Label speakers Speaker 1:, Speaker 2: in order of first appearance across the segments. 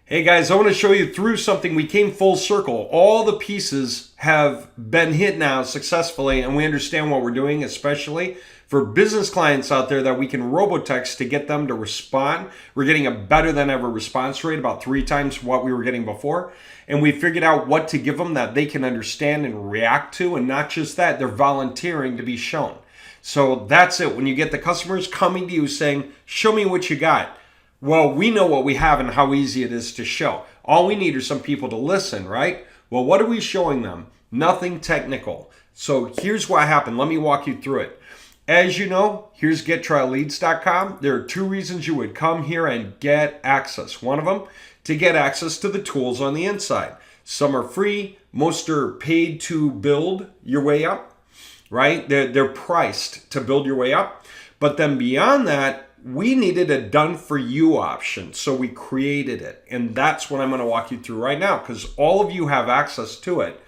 Speaker 1: Hey guys, I want to show you through something. We came full circle. All the pieces have been hit now successfully, and we understand what we're doing, especially for business clients out there that we can robotext to get them to respond. We're getting a better than ever response rate, about 3 times what we were getting before. And we figured out what to give them that they can understand and react to, and not just that, they're volunteering to be shown. So that's it. When you get the customers coming to you saying, show me what you got. Well, we know what we have and how easy it is to show. All we need are some people to listen, right? Well, what are we showing them? Nothing technical. So here's what happened. Let me walk you through it. As you know, here's gettrialleads.com. There are 2 reasons you would come here and get access. One of them, to get access to the tools on the inside. Some are free. Most are paid to build your way up, right? They're priced to build your way up. But then beyond that, we needed a done for you option, so we created it. And that's what I'm going to walk you through right now, because all of you have access to it.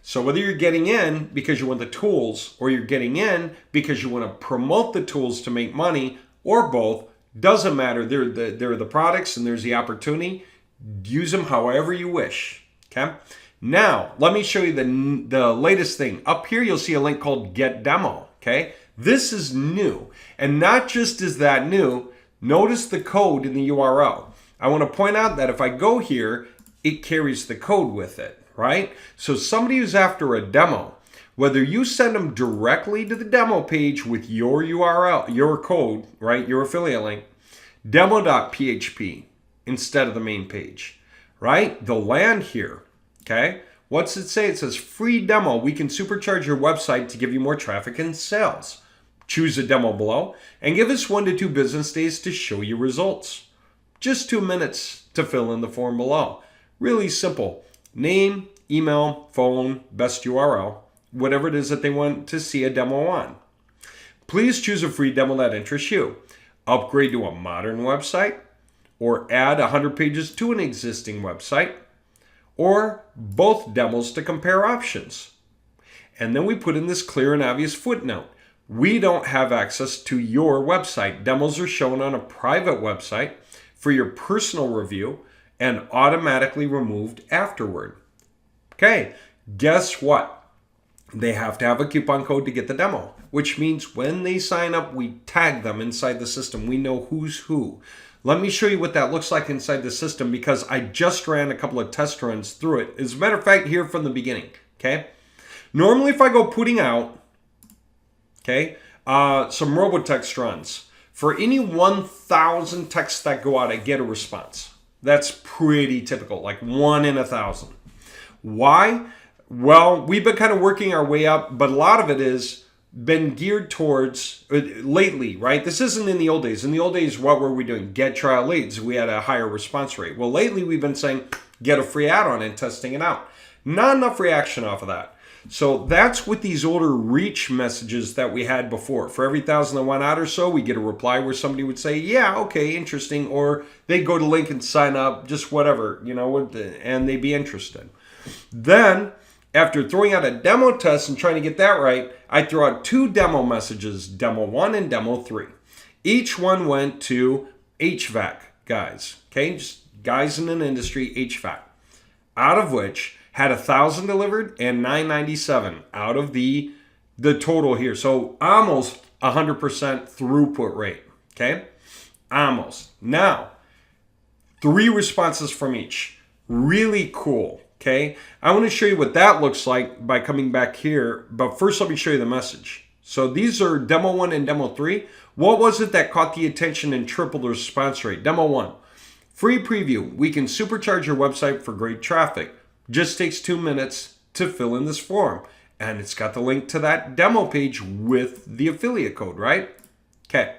Speaker 1: So whether you're getting in because you want the tools, or you're getting in because you want to promote the tools to make money, or both, doesn't matter. They're the products and there's the opportunity. Use them however you wish. Okay. Now, let me show you the latest thing. Up here, you'll see a link called Get Demo. Okay. This is new, and not just is that new, notice the code in the URL. I want to point out that if I go here, it carries the code with it, right? So somebody who's after a demo, whether you send them directly to the demo page with your URL, your code, right, your affiliate link, demo.php instead of the main page, right? They'll land here, okay? What's it say? It says free demo. We can supercharge your website to give you more traffic and sales. Choose a demo below and give us 1 to 2 business days to show you results. Just 2 minutes to fill in the form below. Really simple. Name, email, phone, best URL, whatever it is that they want to see a demo on. Please choose a free demo that interests you. Upgrade to a modern website, or add 100 pages to an existing website, or both demos to compare options. And then we put in this clear and obvious footnote. We don't have access to your website. Demos are shown on a private website for your personal review and automatically removed afterward. Okay, guess what? They have to have a coupon code to get the demo, which means when they sign up, we tag them inside the system. We know who's who. Let me show you what that looks like inside the system, because I just ran a couple of test runs through it. As a matter of fact, here from the beginning, okay? Normally, if I go putting out, okay, some robotext runs, for any 1,000 texts that go out, I get a response. That's pretty typical, like 1 in 1,000. Why? Well, we've been kind of working our way up, but a lot of it is been geared towards lately, right? This isn't in the old days. In the old days, what were we doing? Get trial leads. We had a higher response rate. Well, lately we've been saying get a free add-on and testing it out. Not enough reaction off of that. So that's with these older reach messages that we had before. For every 1,000 that went out or so, we get a reply where somebody would say, yeah, okay, interesting. Or they'd go to link and sign up, just whatever, and they'd be interested. Then, after throwing out a demo test and trying to get that right, I throw out 2 demo messages, demo 1 and demo 3. Each one went to HVAC guys, okay? Just guys in an industry, HVAC, out of which had 1,000 delivered and 997 out of the total here. So almost 100% throughput rate, okay? Almost. Now, 3 responses from each. Really cool. Okay, I want to show you what that looks like by coming back here, but first let me show you the message. So these are demo 1 and demo 3. What was it that caught the attention and tripled the response rate? Demo 1, free preview. We can supercharge your website for great traffic. Just takes 2 minutes to fill in this form. And it's got the link to that demo page with the affiliate code, right? Okay,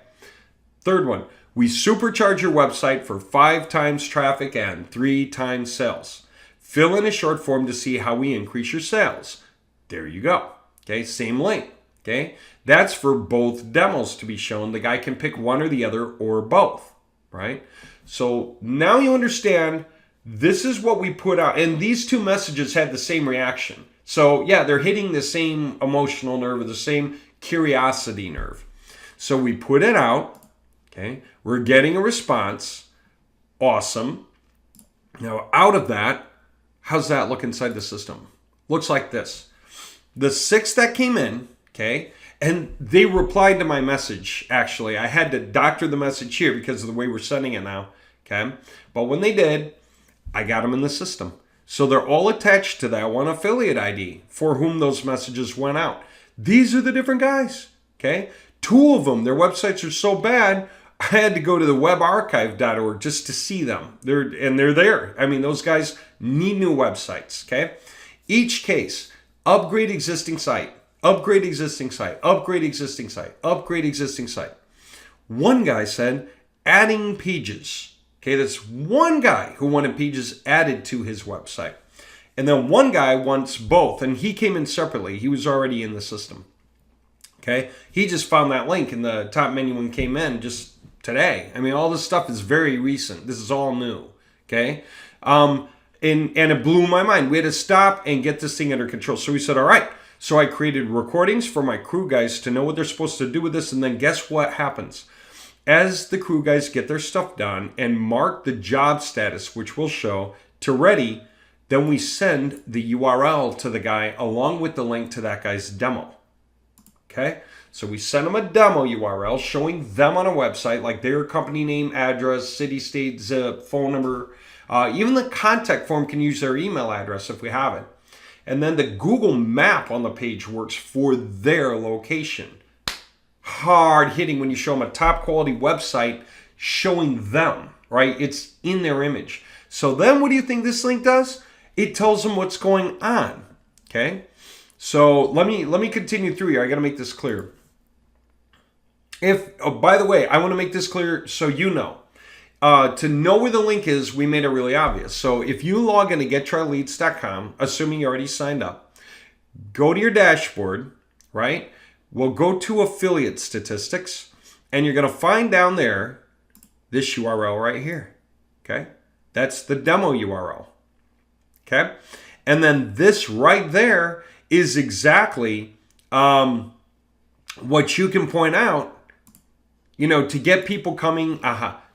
Speaker 1: third one, we supercharge your website for 5 times traffic and 3 times sales. Fill in a short form to see how we increase your sales. There you go. Okay, same link. Okay, that's for both demos to be shown. The guy can pick one or the other or both, right? So now you understand this is what we put out. And these 2 messages had the same reaction. So yeah, they're hitting the same emotional nerve or the same curiosity nerve. So we put it out. Okay, we're getting a response. Awesome. Now, out of that, how's that look inside the system? Looks like this. The 6 that came in, okay, and they replied to my message, actually. I had to doctor the message here because of the way we're sending it now, okay? But when they did, I got them in the system. So they're all attached to that one affiliate ID for whom those messages went out. These are the different guys, okay? 2 of them, their websites are so bad, I had to go to the webarchive.org just to see them. They're there. I mean, those guys need new websites, okay? Each case, upgrade existing site, upgrade existing site, upgrade existing site, upgrade existing site. One guy said, adding pages. Okay, that's one guy who wanted pages added to his website. And then one guy wants both, and he came in separately. He was already in the system. Okay, he just found that link in the top menu and came in just today. I mean, all this stuff is very recent. This is all new. Okay, and it blew my mind. We had to stop and get this thing under control. So we said, all right. So I created recordings for my crew guys to know what they're supposed to do with this. And then guess what happens? As the crew guys get their stuff done and mark the job status, which we'll show, to ready, then we send the URL to the guy along with the link to that guy's demo. Okay? So we send them a demo URL showing them on a website, like their company name, address, city, state, zip, phone number. Even the contact form can use their email address if we have it. And then the Google map on the page works for their location. Hard hitting when you show them a top quality website showing them, right? It's in their image. So then what do you think this link does? It tells them what's going on, okay? So let me continue through here. I got to make this clear. By the way, I want to make this clear so you know. To know where the link is, we made it really obvious. So if you log into gettryleads.com, assuming you already signed up, go to your dashboard, right? We'll go to affiliate statistics, and you're going to find down there this URL right here, okay? That's the demo URL, okay? And then this right there is exactly what you can point out, to get people coming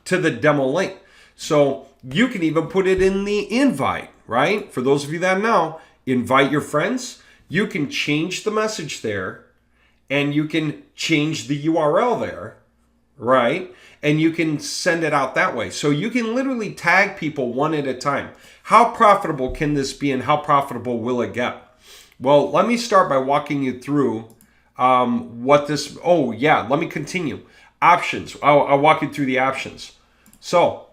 Speaker 1: to the demo link. So you can even put it in the invite, right? For those of you that know, invite your friends. You can change the message there, and you can change the URL there, right? And you can send it out that way. So you can literally tag people one at a time. How profitable can this be, and how profitable will it get? Well, let me start by walking you through let me continue. Options. I'll walk you through the options. So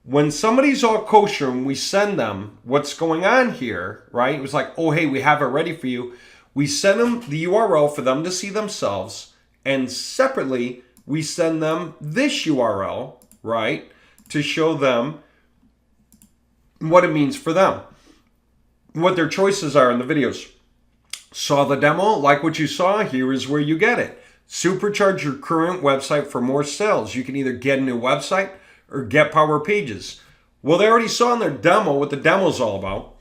Speaker 1: when somebody's all kosher and we send them what's going on here, right? It was like, oh, hey, we have it ready for you. We send them the URL for them to see themselves. And separately, we send them this URL, right? To show them what it means for them. What their choices are in the videos. Saw the demo? Like what you saw? Here is where you get it. Supercharge your current website for more sales. You can either get a new website or get power pages. Well, they already saw in their demo what the demo's all about.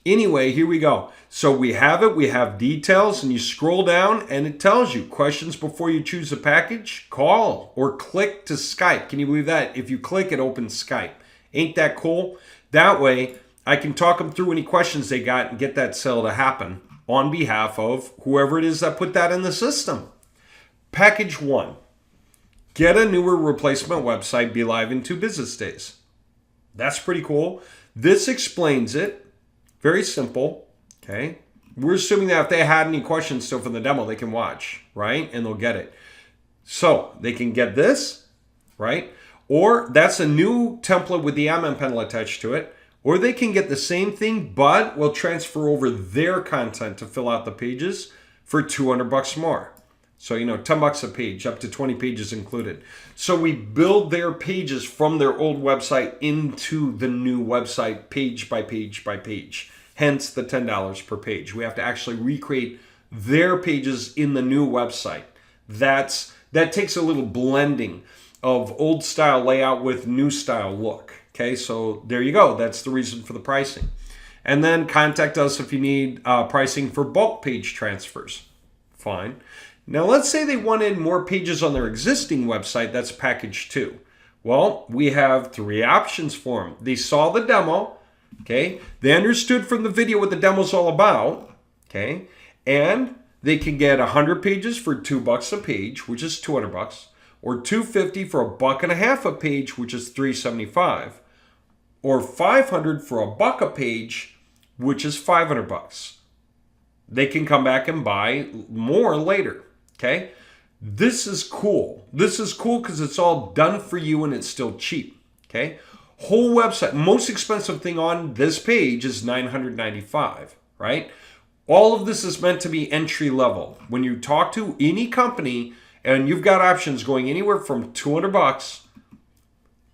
Speaker 1: Anyway, here we go. So we have it. We have details, and you scroll down and it tells you questions before you choose a package. Call or click to Skype. Can you believe that? If you click, it opens Skype. Ain't that cool? That way, I can talk them through any questions they got and get that sale to happen on behalf of whoever it is that put that in the system. Package 1. Get a newer replacement website, be live in 2 business days. That's pretty cool. This explains it. Very simple. Okay. We're assuming that if they had any questions still from the demo, they can watch, right? And they'll get it. So they can get this, right? Or that's a new template with the admin panel attached to it. Or they can get the same thing, but we'll transfer over their content to fill out the pages for $200 more. So, $10 a page, up to 20 pages included. So we build their pages from their old website into the new website, page by page by page. Hence the $10 per page. We have to actually recreate their pages in the new website. That takes a little blending of old style layout with new style look. Okay, so there you go. That's the reason for the pricing. And then contact us if you need pricing for bulk page transfers. Fine. Now let's say they wanted more pages on their existing website. That's package 2. Well, we have 3 options for them. They saw the demo, okay? They understood from the video what the demo's all about, okay? And they can get 100 pages for $2 a page, which is $200, or $250 for $1.50 a page, which is $375, or $500 for $1 a page, which is $500. They can come back and buy more later, okay? This is cool. This is cool because it's all done for you and it's still cheap, okay? Whole website, most expensive thing on this page is $995, right? All of this is meant to be entry level. When you talk to any company and you've got options going anywhere from $200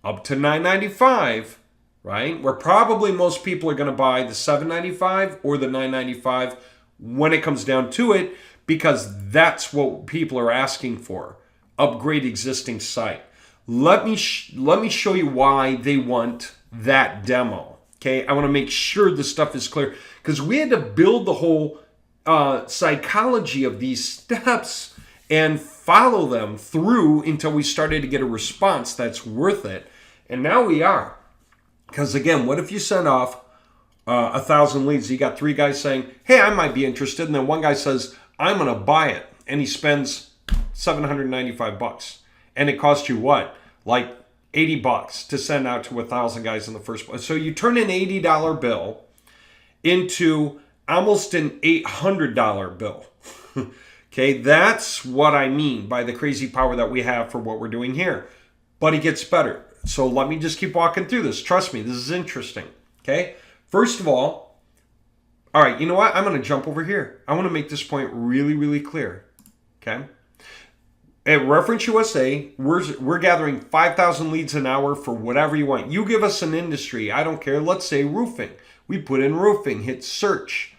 Speaker 1: up to $995, right? Where probably most people are going to buy the $795 or the $995 when it comes down to it, because that's what people are asking for. Upgrade existing site. Let me show you why they want that demo. Okay, I want to make sure the stuff is clear because we had to build the whole psychology of these steps and follow them through until we started to get a response that's worth it. And now we are. Because again, what if you send off 1,000 leads? You got 3 guys saying, hey, I might be interested. And then one guy says, I'm going to buy it. And he spends $795. And it costs you what? Like $80 to send out to 1,000 guys in the first place. So you turn an $80 bill into almost an $800 bill. Okay, that's what I mean by the crazy power that we have for what we're doing here. But it gets better. So let me just keep walking through this. Trust me, this is interesting. Okay, first of all right, you know what? I'm going to jump over here. I want to make this point really, really clear. Okay. At Reference USA, we're gathering 5,000 leads an hour for whatever you want. You give us an industry. I don't care. Let's say roofing. We put in roofing, hit search.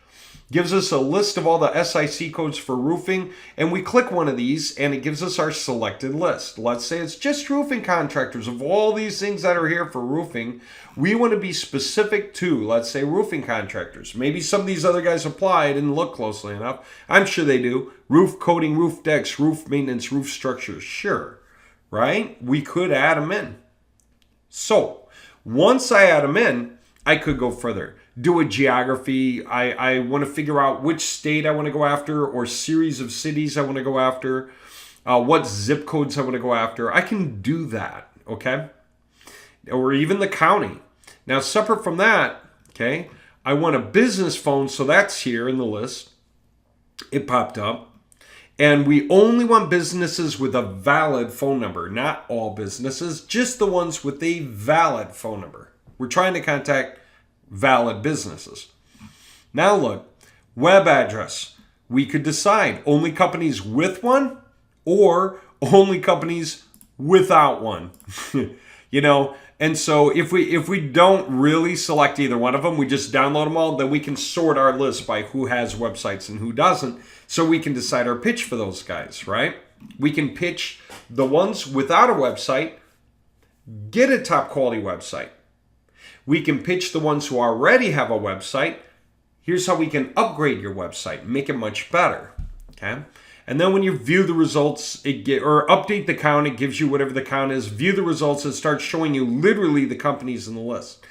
Speaker 1: Gives us a list of all the SIC codes for roofing, and we click one of these, and it gives us our selected list. Let's say it's just roofing contractors. Of all these things that are here for roofing, we want to be specific to, let's say, roofing contractors. Maybe some of these other guys apply. I didn't look closely enough. I'm sure they do. Roof coating, roof decks, roof maintenance, roof structures. Sure, right? We could add them in. So once I add them in, I could go further. Do a geography. I want to figure out which state I want to go after or series of cities I want to go after, what zip codes I want to go after. I can do that, okay? Or even the county. Now, separate from that, okay, I want a business phone, so that's here in the list. It popped up. And we only want businesses with a valid phone number, not all businesses, just the ones with a valid phone number. We're trying to contact valid businesses. Now look, web address. We could decide only companies with one or only companies without one. You know, and so if we don't really select either one of them, we just download them all, then we can sort our list by who has websites and who doesn't, so we can decide our pitch for those guys, right? We can pitch the ones without a website, get a top quality website. We can pitch the ones who already have a website. Here's how we can upgrade your website, make it much better, okay? And then when you view the results, or update the count, it gives you whatever the count is. View the results, it starts showing you literally the companies in the list.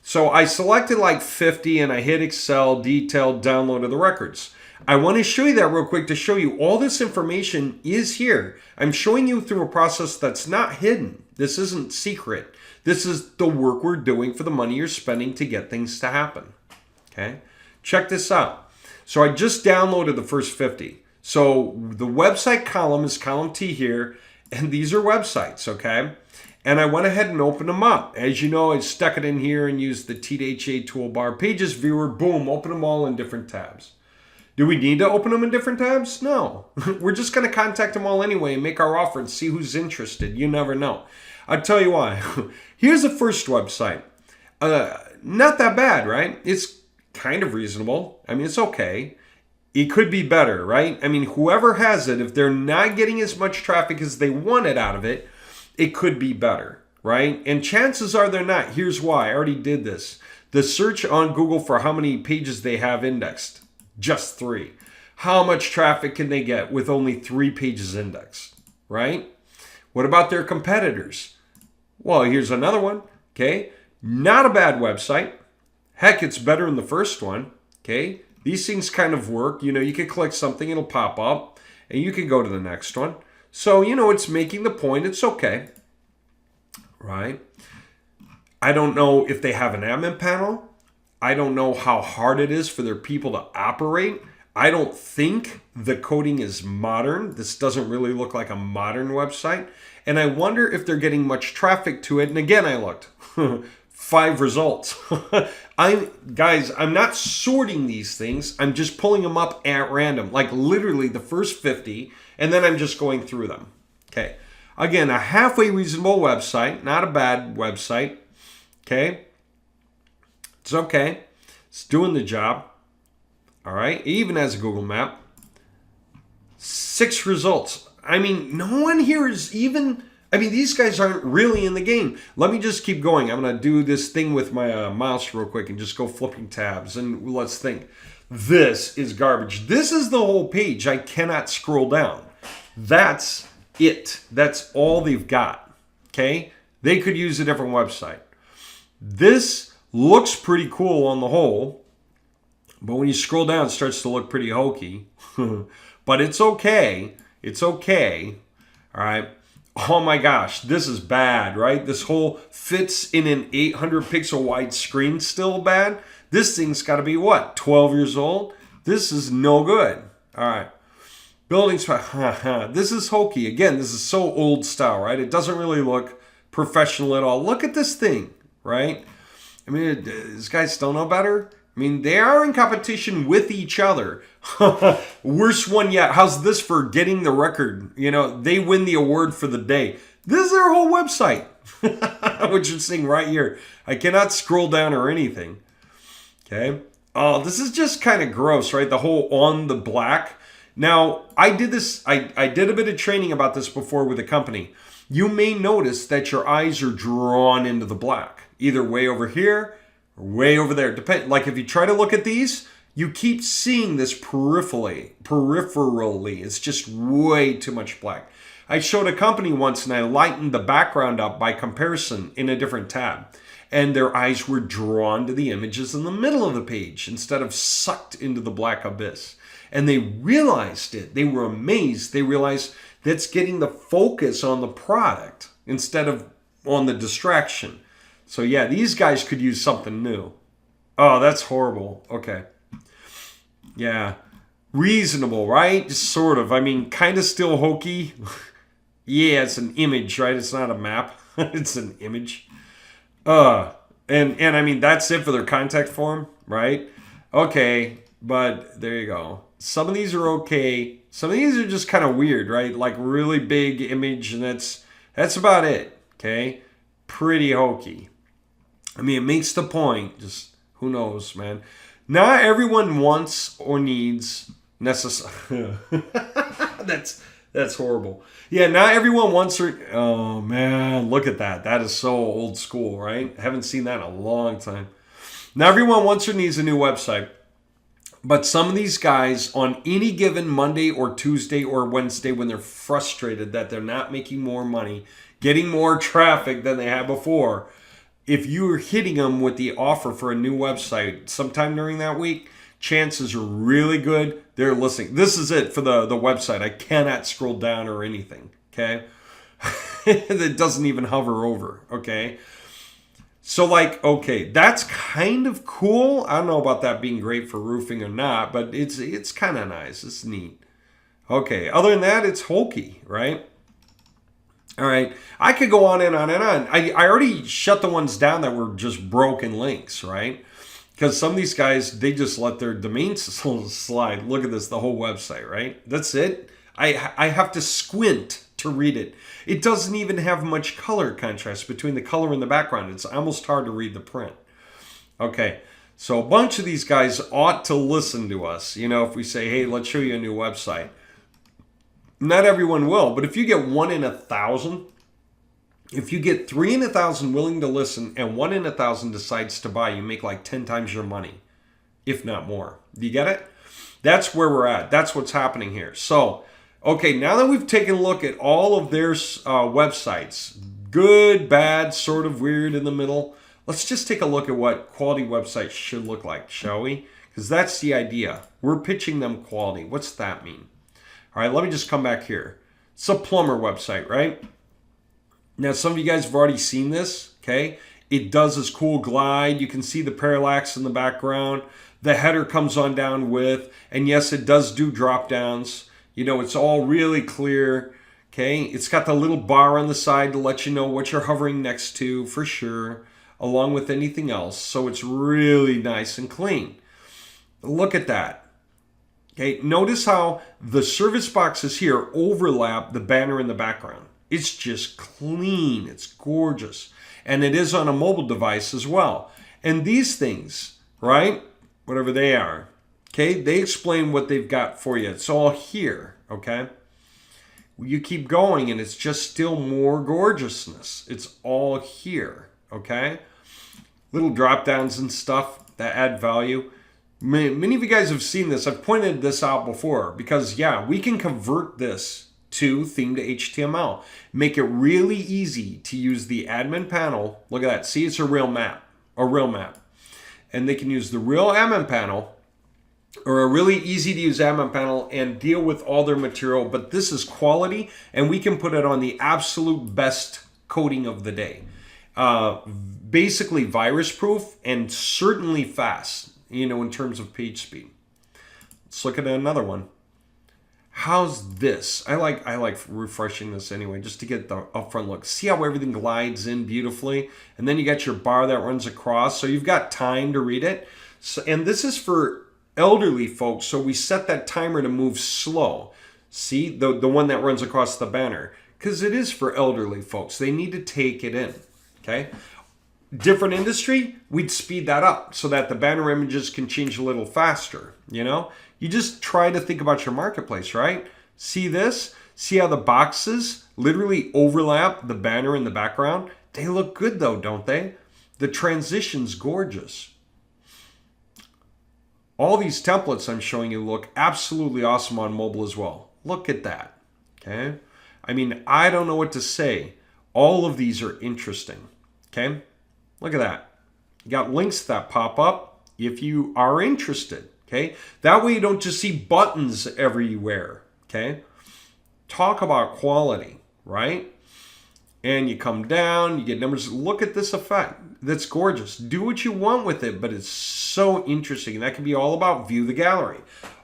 Speaker 1: So I selected like 50 and I hit Excel, detailed, download of the records. I want to show you that real quick to show you all this information is here. I'm showing you through a process that's not hidden. This isn't secret. This is the work we're doing for the money you're spending to get things to happen. Okay? Check this out. So I just downloaded the first 50. So the website column is column T here, and these are websites, okay? And I went ahead and opened them up. As you know, I stuck it in here and used the THA toolbar. Pages viewer, boom, open them all in different tabs. Do we need to open them in different tabs? No. We're just going to contact them all anyway and make our offer and see who's interested. You never know. I'll tell you why. Here's the first website. Not that bad, right? It's kind of reasonable. I mean, it's okay. It could be better, right? I mean, whoever has it, if they're not getting as much traffic as they wanted out of it, it could be better, right? And chances are they're not. Here's why. I already did this. The search on Google for how many pages they have indexed. Just 3. How much traffic can they get with only 3 pages indexed, right? What about their competitors? Well, here's another one. Okay. Not a bad website. Heck, it's better than the first one. Okay. These things kind of work. You can click something, it'll pop up, and you can go to the next one. So, it's making the point. It's okay. Right? I don't know if they have an admin panel. I don't know how hard it is for their people to operate. I don't think the coding is modern. This doesn't really look like a modern website. And I wonder if they're getting much traffic to it. And again, I looked. 5 results. I'm not sorting these things. I'm just pulling them up at random. Like literally the first 50. And then I'm just going through them. Okay. Again, a halfway reasonable website. Not a bad website. Okay. It's okay. It's doing the job. All right. It even has a Google map. 6 results. I mean, no one here is even... these guys aren't really in the game. Let me just keep going. I'm going to do this thing with my mouse real quick and just go flipping tabs. And let's think. This is garbage. This is the whole page. I cannot scroll down. That's it. That's all they've got. Okay? They could use a different website. This looks pretty cool on the whole. But when you scroll down, it starts to look pretty hokey. But it's okay. It's okay. All right. Oh my gosh, this is bad, right? This whole fits in an 800 pixel wide screen still bad. This thing's got to be what, 12 years old? This is no good. All right. Buildings, this is hokey. Again, this is so old style, right? It doesn't really look professional at all. Look at this thing, right? These guys still know better. They are in competition with each other. Worst one yet. How's this for getting the record? They win the award for the day. This is their whole website, which you're seeing right here. I cannot scroll down or anything. Okay. Oh, this is just kind of gross, right? The whole on the black. Now, I did this. I did a bit of training about this before with a company. You may notice that your eyes are drawn into the black, either way over here or way over there. Like if you try to look at these, you keep seeing this peripherally. It's just way too much black. I showed a company once and I lightened the background up by comparison in a different tab. And their eyes were drawn to the images in the middle of the page instead of sucked into the black abyss. And they realized it. They were amazed. They realized that's getting the focus on the product instead of on the distraction. So yeah, these guys could use something new. Oh, that's horrible. Okay. Yeah. Reasonable, right? Just sort of. Kind of still hokey. Yeah, it's an image, right? It's not a map. It's an image. And that's it for their contact form, right? Okay, but there you go. Some of these are okay. Some of these are just kind of weird, right? Like really big image, and that's about it. Okay? Pretty hokey. It makes the point. Just who knows, man. Not everyone wants or needs necessary. That's horrible. Yeah, not everyone wants or... Oh, man, look at that. That is so old school, right? I haven't seen that in a long time. Not everyone wants or needs a new website. But some of these guys on any given Monday or Tuesday or Wednesday when they're frustrated that they're not making more money, getting more traffic than they had before, if you're hitting them with the offer for a new website sometime during that week, chances are really good they're listening. This is it for the website. I cannot scroll down or anything, okay? It doesn't even hover over, okay? So okay, that's kind of cool. I don't know about that being great for roofing or not, but it's kind of nice. It's neat. Okay, other than that, it's hokey, right? All right, I could go on and on and on. I already shut the ones down that were just broken links, right? Because some of these guys, they just let their domain slide. Look at this, the whole website, right? That's it. I have to squint to read it. It doesn't even have much color contrast between the color and the background. It's almost hard to read the print. Okay, so a bunch of these guys ought to listen to us. If we say, hey, let's show you a new website. Not everyone will, but if you get 1 in 1,000, if you get 3 in 1,000 willing to listen and 1 in 1,000 decides to buy, you make like 10 times your money, if not more. Do you get it? That's where we're at. That's what's happening here. So, okay, now that we've taken a look at all of their websites, Good, bad, sort of weird in the middle. Let's just take a look at what quality websites should look like, shall we? Because that's the idea. We're pitching them quality. What's that mean? All right, let me just come back here. It's a plumber website, right? Now, some of you guys have already seen this, okay? It does this cool glide. You can see the parallax in the background. The header comes on down with, and yes, it does do drop downs. You know, it's all really clear, okay? It's got the little bar on the side to let you know what you're hovering next to for sure, along with anything else. So it's really nice and clean. Look at that. Okay, notice how the service boxes here overlap the banner in the background. It's just clean. It's gorgeous. And it is on a mobile device as well. And these things, right, whatever they are, okay, they explain what they've got for you. It's all here, okay? You keep going and it's just still more gorgeousness. It's all here, okay? Little drop downs and stuff that add value. Many of you guys have seen this. I've pointed this out before because, yeah, we can convert this to theme to HTML. Make it really easy to use the admin panel. Look at that. See, it's a real map. And they can use the real admin panel or a really easy to use admin panel and deal with all their material. But this is quality, and we can put it on the absolute best coding of the day. Basically virus proof and certainly fast, you know, in terms of page speed. Let's look at another one. How's this? I like refreshing this anyway, just to get the upfront look. See how everything glides in beautifully? And then you got your bar that runs across, so you've got time to read it. So, and this is for elderly folks, so we set that timer to move slow. See, the one that runs across the banner. Because it is for elderly folks. They need to take it in, okay? Different industry, we'd speed that up so that the banner images can change a little faster, you know? You just try to think about your marketplace, right? See this? See how the boxes literally overlap the banner in the background? They look good though, don't they? The transition's gorgeous. All these templates I'm showing you look absolutely awesome on mobile as well. Look at that, okay? I mean, I don't know what to say. All of these are interesting, okay? Look at that. You got links that pop up if you are interested, okay? That way you don't just see buttons everywhere, okay? Talk about quality, right? And you come down, you get numbers. Look at this effect. That's gorgeous. Do what you want with it, but it's so interesting. And that can be all about view the gallery.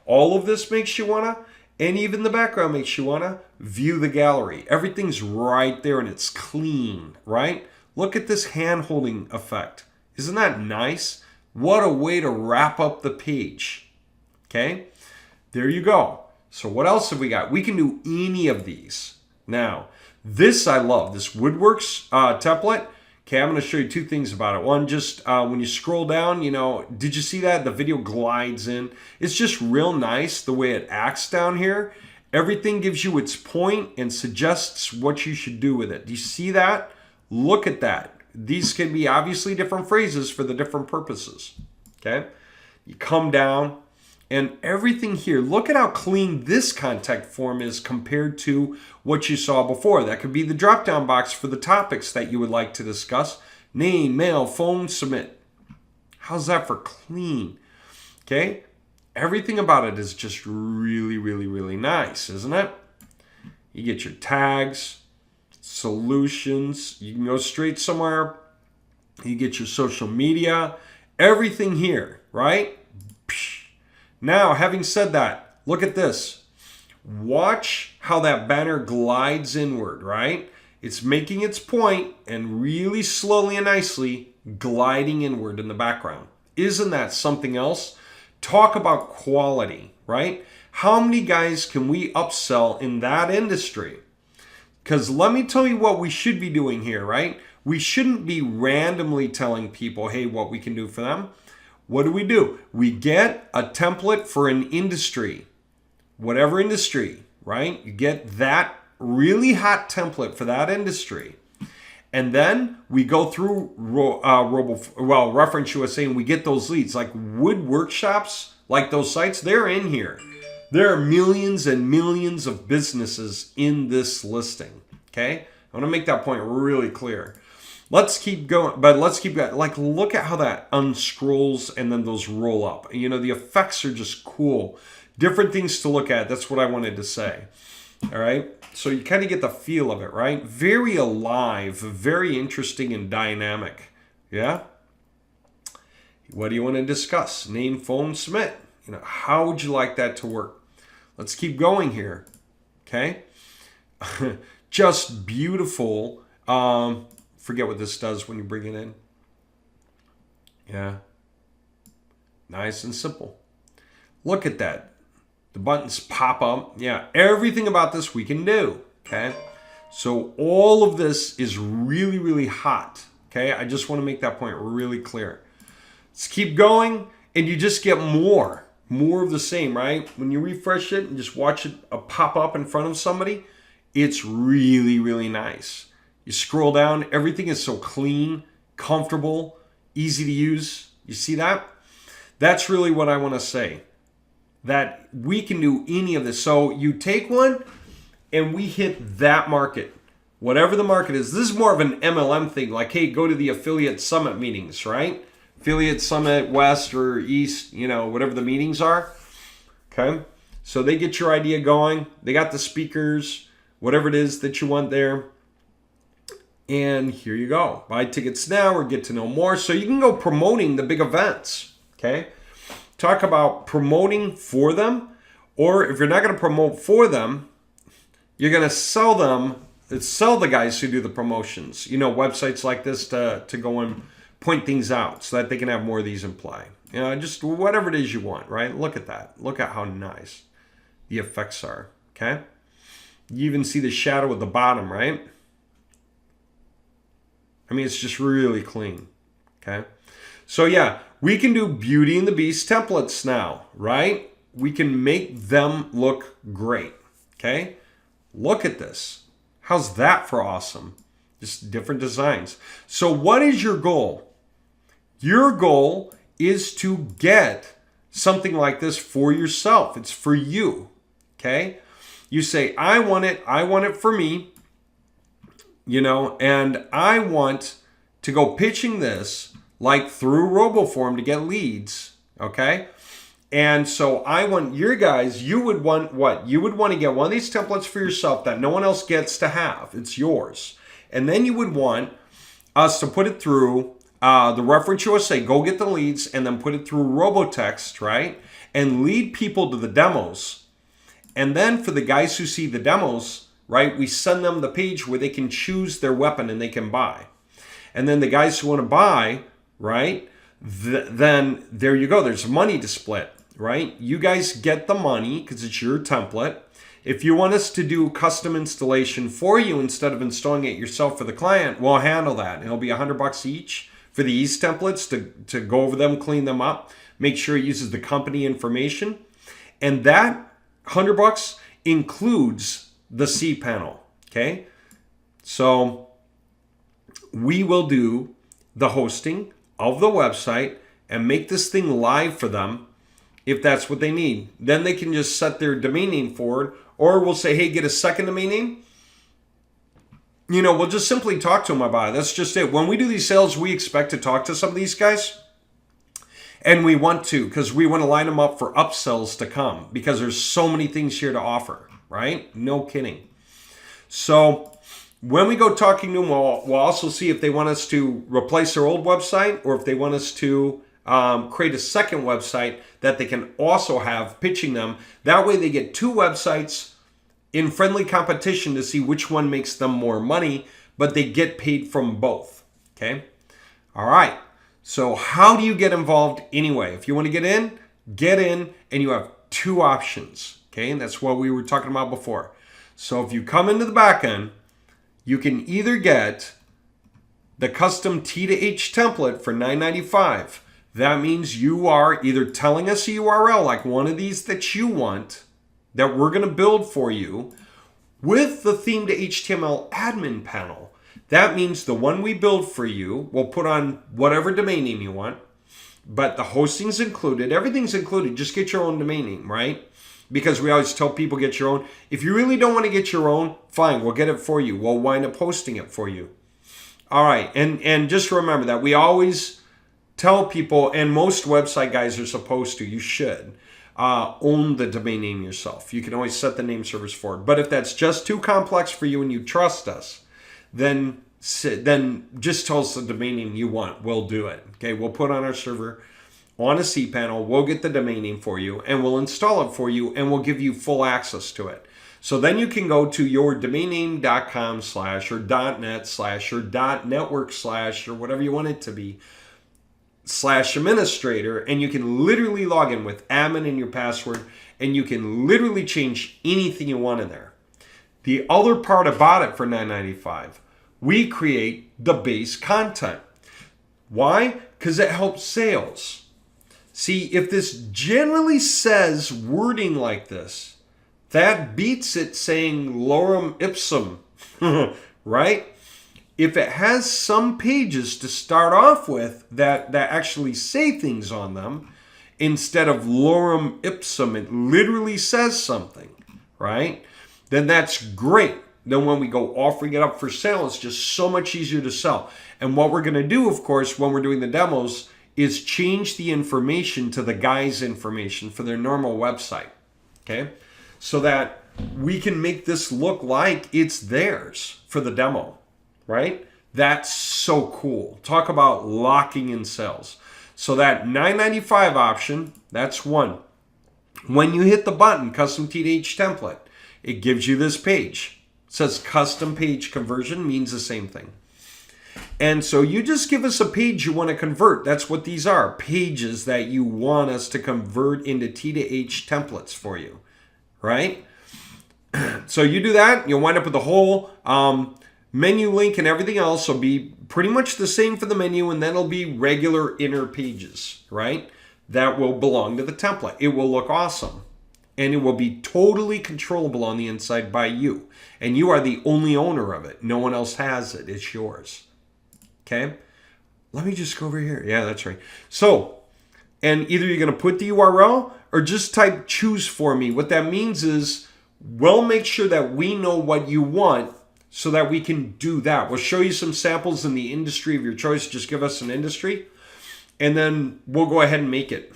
Speaker 1: All of this makes you want to, and even the background makes you want to view the gallery. Everything's right there and it's clean, right? Look at this hand-holding effect. Isn't that nice? What a way to wrap up the page. Okay, there you go. So what else have we got? We can do any of these. Now, this I love, this Woodworks template. Okay, I'm going to show you two things about it. One, just when you scroll down, you know, did you see that? The video glides in. It's just real nice the way it acts down here. Everything gives you its point and suggests what you should do with it. Do you see that? Look at that. These can be obviously different phrases for the different purposes. Okay? You come down and everything here, look at how clean this contact form is compared to what you saw before. That could be the drop-down box for the topics that you would like to discuss. Name, mail, phone, submit. How's that for clean? Okay? Everything about it is just really, really, really nice, isn't it? You get your tags, solutions, you can go straight somewhere, you get your social media, everything here, right? Now, having said that, look at this. Watch how that banner glides inward, right? It's making its point and really slowly and nicely gliding inward in the background. Isn't that something else? Talk about quality, right? How many guys can we upsell in that industry? Because let me tell you what we should be doing here, right? We shouldn't be randomly telling people, hey, what we can do for them. What do? We get a template for an industry, whatever industry, right? You get that really hot template for that industry. And then we go through Reference USA and we get those leads. Like wood workshops, like those sites, they're in here. There are millions and millions of businesses in this listing, okay? I want to make that point really clear. Let's keep going, but let's keep going. Like, look at how that unscrolls and then those roll up. You know, the effects are just cool. Different things to look at. That's what I wanted to say. All right. So you kind of get the feel of it, right? Very alive, very interesting and dynamic. Yeah. What do you want to discuss? Name, phone, submit. You know, how would you like that to work? Let's keep going here. Okay. Just beautiful. Forget what this does when you bring it in. Yeah. Nice and simple. Look at that. The buttons pop up. Yeah. Everything about this we can do. Okay. So all of this is really, really hot. Okay. I just want to make that point really clear. Let's keep going. And you just get more of the same, right? When you refresh it and just watch it pop up in front of somebody, it's really, really nice. You scroll down, everything is so clean, comfortable, easy to use. You see that? That's really what I want to say. That we can do any of this. So you take one and we hit that market. Whatever the market is. This is more of an MLM thing. Like, hey, go to the affiliate summit meetings, right? Affiliate summit, West or East, you know, whatever the meetings are. Okay? So they get your idea going. They got the speakers, whatever it is that you want there. And here you go. Buy tickets now or get to know more. So you can go promoting the big events. Okay. Talk about promoting for them. Or if you're not going to promote for them, you're going to sell them. Sell the guys who do the promotions. You know, websites like this to go and point things out so that they can have more of these in play. You know, just whatever it is you want, right? Look at that. Look at how nice the effects are. Okay. You even see the shadow at the bottom, right? I mean, it's just really clean, okay? So yeah, we can do Beauty and the Beast templates now, right? We can make them look great, okay? Look at this. How's that for awesome? Just different designs. So what is your goal? Your goal is to get something like this for yourself. It's for you, okay? You say, I want it for me. You know, and I want to go pitching this like through RoboForm to get leads, okay? And so I want your guys, you would want what? You would want to get one of these templates for yourself that no one else gets to have. It's yours. And then you would want us to put it through the Reference USA, go get the leads, and then put it through Robotext, right? And lead people to the demos. And then for the guys who see the demos, right, we send them the page where they can choose their weapon and they can buy. And then the guys who want to buy, right, then there you go. There's money to split, right? You guys get the money because it's your template. If you want us to do custom installation for you instead of installing it yourself for the client, we'll handle that. It'll be $100 each for these templates to go over them, clean them up, make sure it uses the company information. And that $100 includes the C panel, okay? So we will do the hosting of the website and make this thing live for them if that's what they need. Then they can just set their domain name forward, or we'll say, hey, get a second domain name. You know, we'll just simply talk to them about it. That's just it. When we do these sales, we expect to talk to some of these guys. And we want to, because we want to line them up for upsells to come, because there's so many things here to offer. Right? No kidding. So when we go talking to them, we'll also see if they want us to replace their old website or if they want us to create a second website that they can also have pitching them. That way they get two websites in friendly competition to see which one makes them more money, but they get paid from both. Okay? All right. So how do you get involved anyway? If you want to get in, and you have two options. Okay, and that's what we were talking about before. So if you come into the back end, you can either get the custom T to H template for $9.95. That means you are either telling us a URL like one of these that you want, that we're going to build for you, with the theme to HTML admin panel. That means the one we build for you, we'll put on whatever domain name you want, but the hosting's included. Everything's included. Just get your own domain name, right? because we always tell people get your own. If you really don't want to get your own, fine, we'll get it for you. We'll wind up hosting it for you. All right, and just remember that we always tell people, and most website guys are supposed to, you should, own the domain name yourself. You can always set the name servers for it. But if that's just too complex for you and you trust us, then just tell us the domain name you want. We'll do it. Okay, we'll put on our server on a cPanel. We'll get the domain name for you, and we'll install it for you, and we'll give you full access to it. So then you can go to yourdomainname.com/ or .net/ or .network/ or whatever you want it to be /administrator, and you can literally log in with admin and your password, and you can literally change anything you want in there. The other part about it for $9.95, we create the base content. Why? Because it helps sales. See, if this generally says wording like this, that beats it saying lorem ipsum, right? If it has some pages to start off with that actually say things on them, instead of lorem ipsum, it literally says something, right? Then that's great. Then when we go offering it up for sale, it's just so much easier to sell. And what we're going to do, of course, when we're doing the demos, is change the information to the guy's information for their normal website, okay? So that we can make this look like it's theirs for the demo, right? That's so cool. Talk about locking in sales. So that $9.95 option, that's one. When you hit the button, custom TDH template, it gives you this page. It says custom page conversion, means the same thing. And so you just give us a page you want to convert. That's what these are, pages that you want us to convert into TDH templates for you, right? So you do that, you'll wind up with the whole menu link, and everything else will be pretty much the same for the menu, and then it'll be regular inner pages, right? That will belong to the template. It will look awesome, and it will be totally controllable on the inside by you. And you are the only owner of it. No one else has it. It's yours. Okay? Let me just go over here. Yeah, that's right. So, and either you're going to put the URL or just type choose for me. What that means is we'll make sure that we know what you want so that we can do that. We'll show you some samples in the industry of your choice. Just give us an industry, and then we'll go ahead and make it.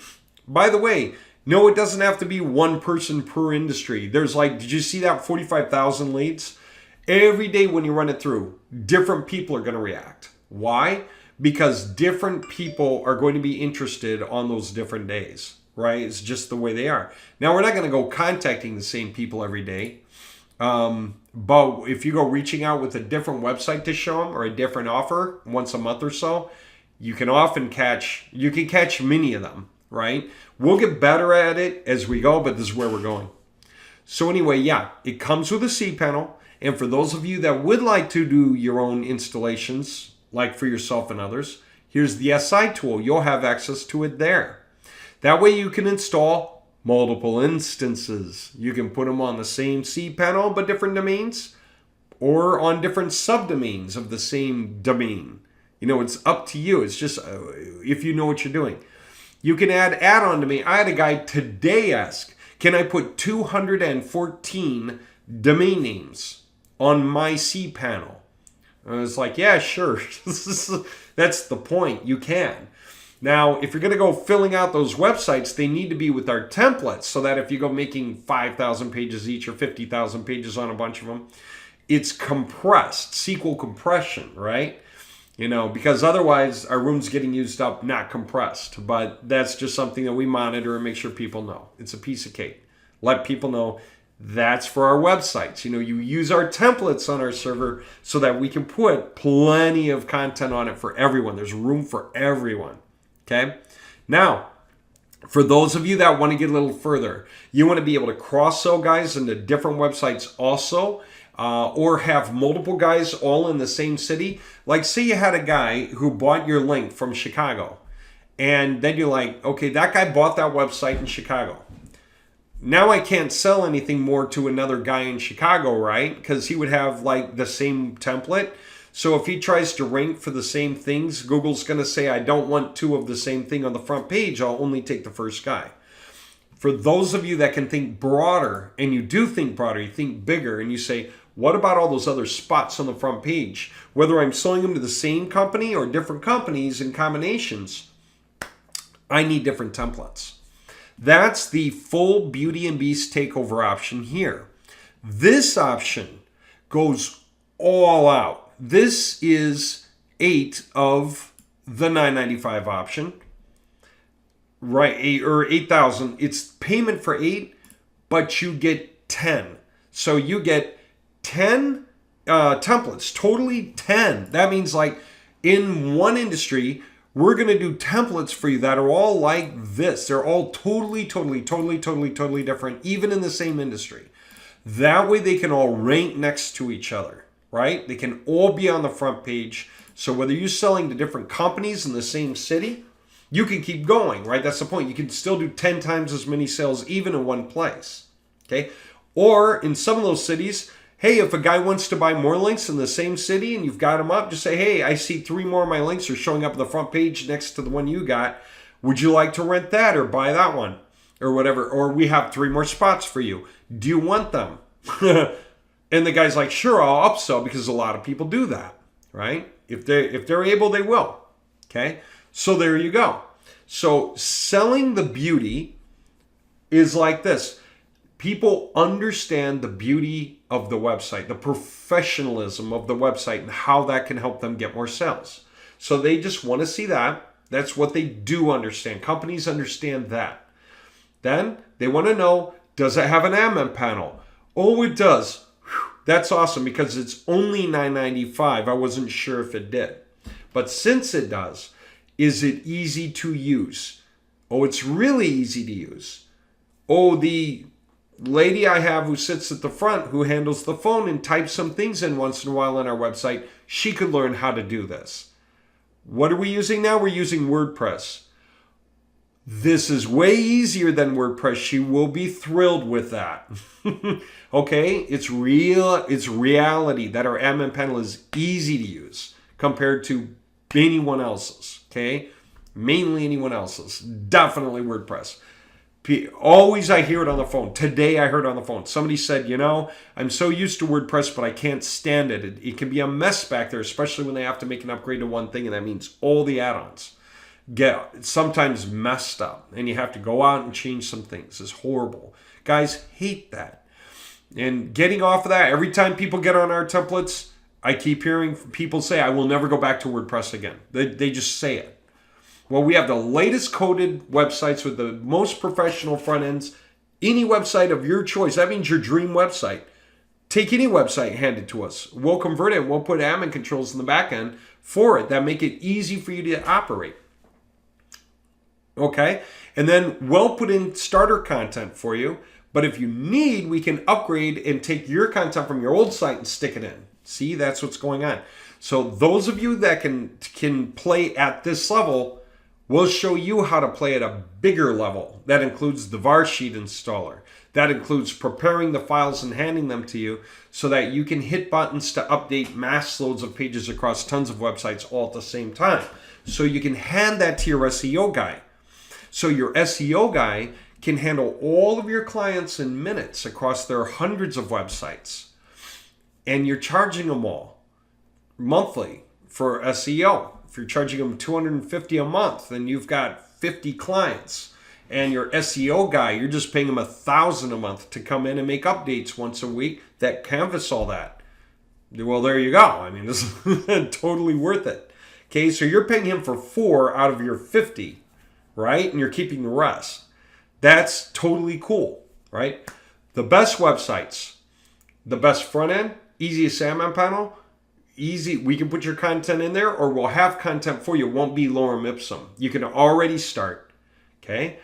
Speaker 1: By the way, no, it doesn't have to be one person per industry. There's like, did you see that 45,000 leads? Every day when you run it through, different people are going to react. Why? Because different people are going to be interested on those different days, right? It's just the way they are. Now, we're not going to go contacting the same people every day. But if you go reaching out with a different website to show them or a different offer once a month or so, you can catch many of them, right? We'll get better at it as we go, but this is where we're going. So anyway, yeah, it comes with a cPanel. And for those of you that would like to do your own installations, like for yourself and others, here's the SI tool. You'll have access to it there. That way you can install multiple instances. You can put them on the same cPanel, but different domains, or on different subdomains of the same domain. You know, it's up to you. It's just if you know what you're doing. You can add add-on domain. I had a guy today ask, can I put 214 domain names on my cPanel? And I was like, yeah, sure. That's the point. You can. Now, if you're going to go filling out those websites, they need to be with our templates so that if you go making 5,000 pages each or 50,000 pages on a bunch of them, it's compressed, SQL compression, right? You know, because otherwise our room's getting used up, not compressed. But that's just something that we monitor and make sure people know. It's a piece of cake. Let people know that's for our websites. You know, you use our templates on our server so that we can put plenty of content on it for everyone. There's room for everyone. Okay? Now, for those of you that want to get a little further, you want to be able to cross-sell guys into different websites also, or have multiple guys all in the same city. Like, say you had a guy who bought your link from Chicago, and then you're like, okay, that guy bought that website in Chicago. Now I can't sell anything more to another guy in Chicago, right? Because he would have like the same template. So if he tries to rank for the same things, Google's going to say, I don't want two of the same thing on the front page. I'll only take the first guy. For those of you that can think broader, and you do think broader, you think bigger, and you say, what about all those other spots on the front page? Whether I'm selling them to the same company or different companies in combinations, I need different templates. That's the full Beauty and Beast takeover option here. This option goes all out. This is 8 of the $995 option, right? 8,000. It's payment for 8, but you get 10. So you get 10 templates, totally 10. That means like in one industry, we're going to do templates for you that are all like this. They're all totally different, even in the same industry. That way they can all rank next to each other, right? They can all be on the front page. So whether you're selling to different companies in the same city, you can keep going, right? That's the point. You can still do 10 times as many sales even in one place, okay? Or in some of those cities, hey, if a guy wants to buy more links in the same city and you've got them up, just say, hey, I see 3 more of my links are showing up on the front page next to the one you got. Would you like to rent that or buy that one or whatever? Or we have 3 more spots for you. Do you want them? And the guy's like, sure, I'll upsell, because a lot of people do that, right? If they're able, they will, okay? So there you go. So selling the beauty is like this. People understand the beauty of the website, the professionalism of the website, and how that can help them get more sales. So they just want to see that. That's what they do understand. Companies understand that. Then they want to know, does it have an admin panel? Oh, it does. Whew, that's awesome, because it's only $995. I wasn't sure if it did. But since it does, is it easy to use? Oh, it's really easy to use. Oh, the lady I have who sits at the front, who handles the phone and types some things in once in a while on our website, she could learn how to do this. What are we using now? We're using WordPress. This is way easier than WordPress. She will be thrilled with that. Okay? It's reality that our admin panel is easy to use compared to anyone else's. Okay? Mainly anyone else's. Definitely WordPress. Always I hear it on the phone. Today I heard it on the phone. Somebody said, I'm so used to WordPress, but I can't stand it. It can be a mess back there, especially when they have to make an upgrade to one thing, and that means all the add-ons get sometimes messed up, and you have to go out and change some things. It's horrible. Guys hate that. And getting off of that, every time people get on our templates, I keep hearing people say, I will never go back to WordPress again. They just say it. Well, we have the latest coded websites with the most professional front ends. Any website of your choice. That means your dream website. Take any website, hand it to us. We'll convert it, and we'll put admin controls in the back end for it that make it easy for you to operate. Okay? And then we'll put in starter content for you. But if you need, we can upgrade and take your content from your old site and stick it in. See, that's what's going on. So those of you that can play at this level, we'll show you how to play at a bigger level. That includes the VAR sheet installer. That includes preparing the files and handing them to you so that you can hit buttons to update mass loads of pages across tons of websites all at the same time. So you can hand that to your SEO guy. So your SEO guy can handle all of your clients in minutes across their hundreds of websites. And you're charging them all monthly for SEO. If you're charging them $250 a month, then you've got 50 clients. And your SEO guy, you're just paying him $1,000 a month to come in and make updates once a week that canvas all that. Well, there you go. I mean, this is totally worth it. Okay, so you're paying him for 4 out of your 50, right? And you're keeping the rest. That's totally cool, right? The best websites, the best front end, easiest admin panel, easy. We can put your content in there, or we'll have content for you. It won't be lorem ipsum. You can already start, okay?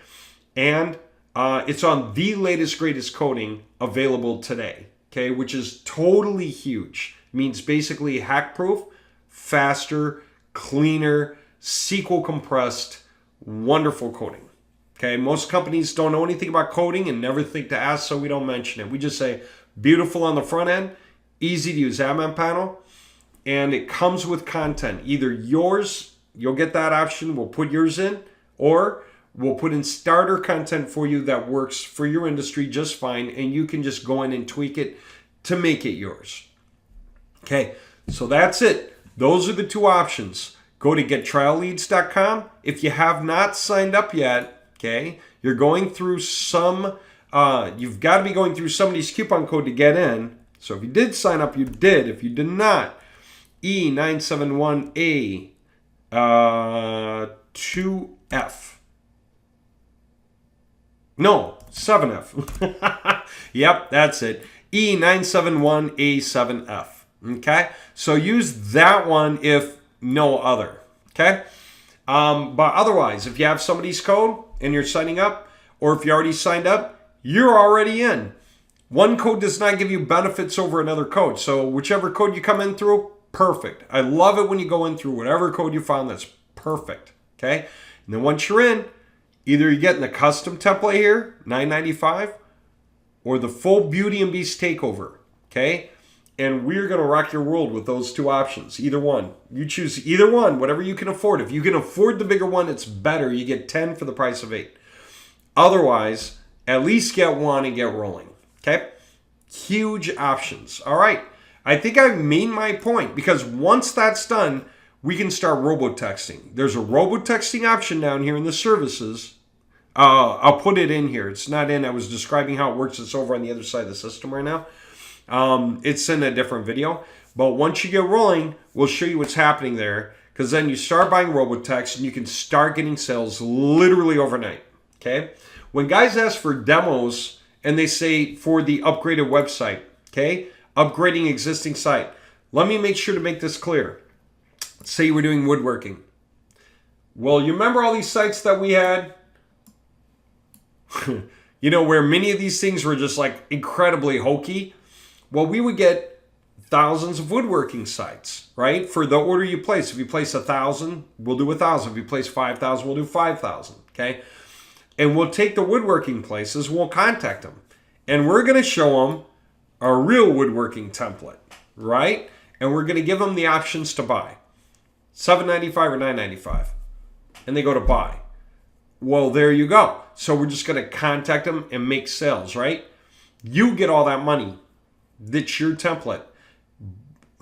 Speaker 1: And it's on the latest, greatest coding available today, okay? Which is totally huge. It means basically hack-proof, faster, cleaner, SQL compressed, wonderful coding. Okay, most companies don't know anything about coding and never think to ask, so we don't mention it. We just say beautiful on the front end, easy to use admin panel, and it comes with content. Either yours, you'll get that option, we'll put yours in, or We'll put in starter content for you that works for your industry just fine, and you can just go in and tweak it to make it yours. Okay, so that's it. Those are the two options. Go to gettrialleads.com. If you have not signed up yet, okay, you're going through some, you've got to be going through somebody's coupon code to get in. So if you did sign up, you did. If you did not, E971A 2F. No, 7F. Yep, that's it. E971A7F. Okay? So use that one if no other. Okay? But otherwise, if you have somebody's code and you're signing up, or if you already signed up, you're already in. One code does not give you benefits over another code. So whichever code you come in through, perfect. I love it when you go in through whatever code you found that's perfect. Okay? And then once you're in, either you're getting the custom template here, $9.95, or the full Beauty and Beast takeover. Okay? And we're going to rock your world with those two options. Either one. You choose either one, whatever you can afford. If you can afford the bigger one, it's better. You get 10 for the price of 8. Otherwise, at least get one and get rolling. Okay? Huge options. All right. I think I've made my point, because once that's done, we can start robotexting. There's a robotexting option down here in the services. I'll put it in here. It's not in. I was describing how it works. It's over on the other side of the system right now. It's in a different video. But once you get rolling, we'll show you what's happening there, because then you start buying robotext and you can start getting sales literally overnight. Okay? When guys ask for demos and they say for the upgraded website, okay, upgrading existing site, let me make sure to make this clear. Let's say we're doing woodworking. Well, you remember all these sites that we had? You know, where many of these things were just like incredibly hokey? Well, we would get thousands of woodworking sites, right? For the order you place. If you place 1,000, we'll do 1,000. If you place 5,000, we'll do 5,000, okay? And we'll take the woodworking places, we'll contact them. And we're going to show them a real woodworking template, right? And we're going to give them the options to buy. $7.95 or $9.95. And they go to buy. Well, there you go. So we're just going to contact them and make sales, right? You get all that money. That's your template.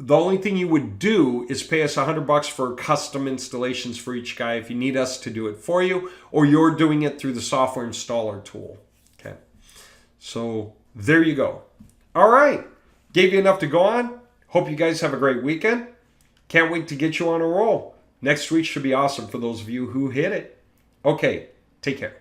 Speaker 1: The only thing you would do is pay us $100 for custom installations for each guy if you need us to do it for you, or you're doing it through the software installer tool. Okay. So there you go. All right. Gave you enough to go on. Hope you guys have a great weekend. Can't wait to get you on a roll. Next week should be awesome for those of you who hit it. Okay. Take care.